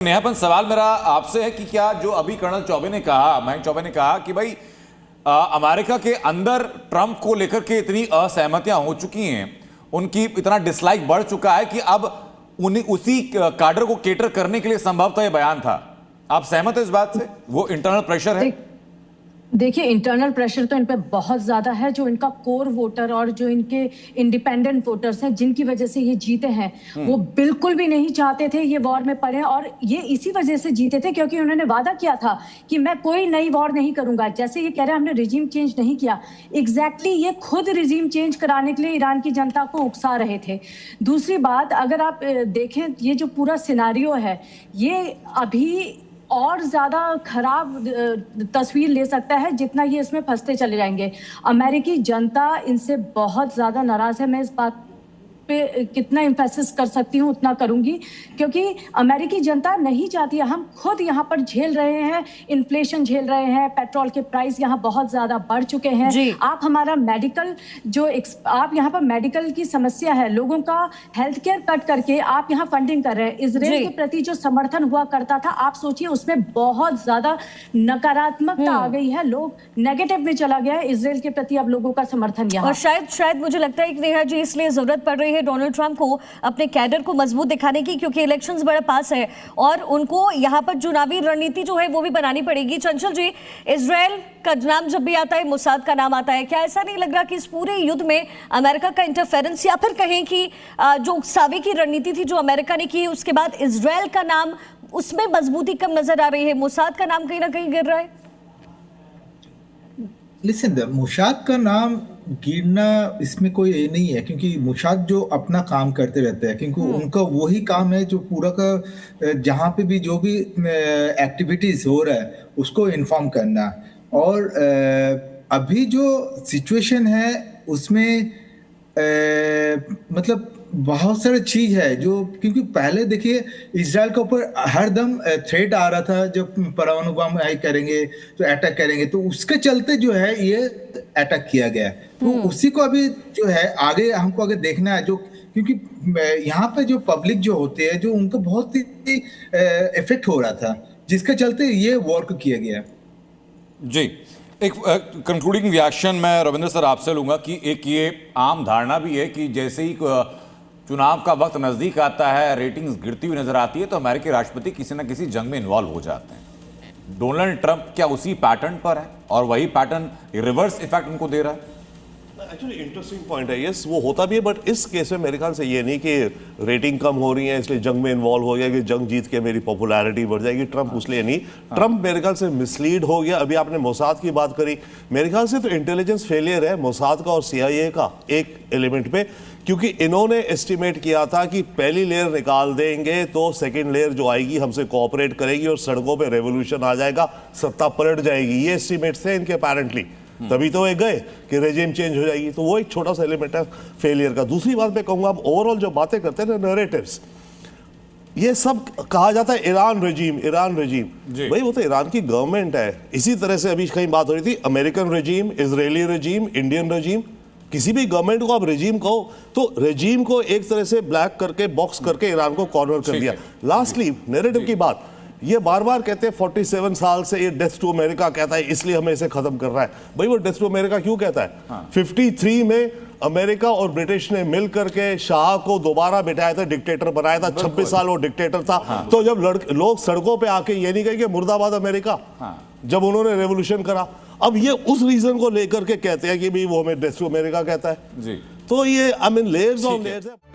नेहापन, सवाल मेरा आपसे है कि क्या जो अभी कर्नल चौबे ने कहा, मयंक चौबे ने कहा कि भाई अमेरिका के अंदर ट्रंप को लेकर के इतनी असहमतियां हो चुकी हैं, उनकी इतना डिसलाइक बढ़ चुका है कि अब उन्हीं उसी काडर को केटर करने के लिए संभवतः यह बयान था। आप सहमत हैं इस बात से? वो इंटरनल प्रेशर है? देखिए, इंटरनल प्रेशर तो इन पे बहुत ज्यादा है। जो इनका कोर वोटर और जो इनके इंडिपेंडेंट वोटर्स हैं, जिनकी वजह से ये जीते हैं, वो बिल्कुल भी नहीं चाहते थे ये वॉर में पड़े, और ये इसी वजह से जीते थे क्योंकि उन्होंने वादा किया था कि मैं कोई नई वॉर नहीं करूंगा। जैसे ये कह रहे हैं हमने रिजीम चेंज नहीं किया, एग्जैक्टली ये खुद रिजीम चेंज कराने के लिए ईरान की जनता को उकसा रहे थे। दूसरी बात, अगर आप देखें ये जो पूरा सिनारियो है, ये अभी और ज्यादा खराब तस्वीर ले सकता है जितना ये इसमें फंसते चले जाएंगे। अमेरिकी जनता इनसे बहुत ज्यादा नाराज है। मैं इस बात पे कितना एम्फेसिस कर सकती हूँ उतना करूंगी, क्योंकि अमेरिकी जनता नहीं चाहती है। हम खुद यहाँ पर झेल रहे हैं, इन्फ्लेशन झेल रहे हैं, पेट्रोल के प्राइस यहाँ बहुत ज्यादा बढ़ चुके हैं। आप हमारा मेडिकल आप यहाँ पर मेडिकल की समस्या है, लोगों का हेल्थ केयर कट करके आप यहाँ फंडिंग कर रहे हैं। इजराइल के प्रति जो समर्थन हुआ करता था, आप सोचिए उसमें बहुत ज्यादा नकारात्मकता आ गई है, लोग नेगेटिव में चला गया है इजराइल के प्रति अब लोगों का समर्थन यहाँ। और शायद मुझे लगता है कि नेहा जी, इसलिए जरूरत पड़ रही है डोनाल्ड ट्रंप को अपने कैडर को मजबूत दिखाने की, क्योंकि इलेक्शंस बड़ा पास है और उनको यहाँ पर चुनावी रणनीति जो है वो भी बनानी पड़ेगी। चंचल जी, इजराइल का नाम जब भी आता है, मोसाद का नाम आता है, क्या ऐसा नहीं लग रहा कि इस पूरे युद्ध में अमेरिका का इंटरफेरेंस, या फिर कहें कि जो उकसावे की रणनीति थी जो अमेरिका ने की, उसके बाद इजराइल का नाम, उसमें मजबूती कम नजर आ रही है, मोसाद का नाम कहीं ना कहीं गिर रहा है? लिसन, मोसाद का नाम गिरना इसमें कोई ये नहीं है, क्योंकि मोसाद जो अपना काम करते रहते हैं, क्योंकि उनका वही काम है जो पूरा का जहाँ पे भी जो भी एक्टिविटीज हो रहा है उसको इन्फॉर्म करना। और अभी जो सिचुएशन है उसमें मतलब बहुत सारी चीज है जो, क्योंकि पहले देखिए इजराइल के ऊपर हर दम थ्रेट आ रहा था, जब परमाणु बम करेंगे तो अटैक करेंगे, तो उसके चलते जो है ये अटैक किया गया। तो उसी को अभी जो है आगे हमको आगे देखना है, जो क्योंकि यहाँ पे जो पब्लिक जो होते हैं, जो उनको बहुत ही इफेक्ट हो रहा था, जिसके चलते ये वर्क किया गया। जी, एक कंक्लूडिंग रिएक्शन मैं रविंद्र सर आपसे लूंगा कि एक ये आम धारणा भी है कि जैसे ही चुनाव का वक्त नजदीक आता है, रेटिंग्स गिरती हुई नजर आती है, तो अमेरिकी राष्ट्रपति किसी न किसी जंग में इन्वॉल्व हो जाते हैं। डोनाल्ड ट्रंप क्या उसी पैटर्न पर है और वही पैटर्न रिवर्स इफेक्ट उनको दे रहा है? एक्चुअली इंटरेस्टिंग पॉइंट है, यस वो होता भी है, बट इस केस में मेरे ख्याल से ये नहीं कि रेटिंग कम हो रही है इसलिए जंग में इन्वॉल्व हो गया कि जंग जीत के मेरी पॉपुलैरिटी बढ़ जाएगी। ट्रंप उसलिए नहीं, ट्रंप मेरे ख्याल से मिसलीड हो गया। अभी आपने मोसाद की बात करी, मेरे ख्याल से तो इंटेलिजेंस फेलियर है मोसाद का और CIA का एक एलिमेंट पे, क्योंकि इन्होंने एस्टिमेट किया था कि पहली लेयर निकाल देंगे तो सेकेंड लेयर जो आएगी हमसे कोऑपरेट करेगी और सड़कों पे रेवोल्यूशन आ जाएगा, सत्ता पलट जाएगी। ये एस्टिमेट्स थे इनके अपेरेंटली, तभी तो ये गए कि रेजिम चेंज हो जाएगी। तो वो एक छोटा सा एलिमेंट है फेलियर का। दूसरी बात मैं कहूंगा, आप ओवरऑल जो बातें करते हैं ना, नैरेटिव्स, ये सब कहा जाता है ईरान रेजीम भाई वो तो ईरान की गवर्नमेंट है। इसी तरह से अभी कहीं बात हो रही थी American regime, Israeli regime, Indian regime, किसी भी गवर्नमेंट को आप रेजीम कहो तो रेजीम को एक तरह से ब्लैक करके बॉक्स करके ईरान को कॉर्नर कर दिया। लास्टली नैरेटिव की बात, ये बार बार कहते हैं 47 साल से ये डेथ टू अमेरिका कहता है इसलिए हमें इसे खत्म कर रहा है। भाई वो डेथ टू अमेरिका क्यों कहता है? 53 में अमेरिका और ब्रिटिश ने मिल करके शाह को दोबारा बिठाया था, डिक्टेटर बनाया था, 26 साल वो डिक्टेटर था। तो जब लोग सड़कों पे आके ये नहीं कहे कि मुर्दाबाद अमेरिका, जब उन्होंने रेवोल्यूशन करा, अब ये उस रीजन को लेकर के कहते हैं कि भाई वो हमें डेथ टू अमेरिका कहता है। तो ये I mean layers on layers है।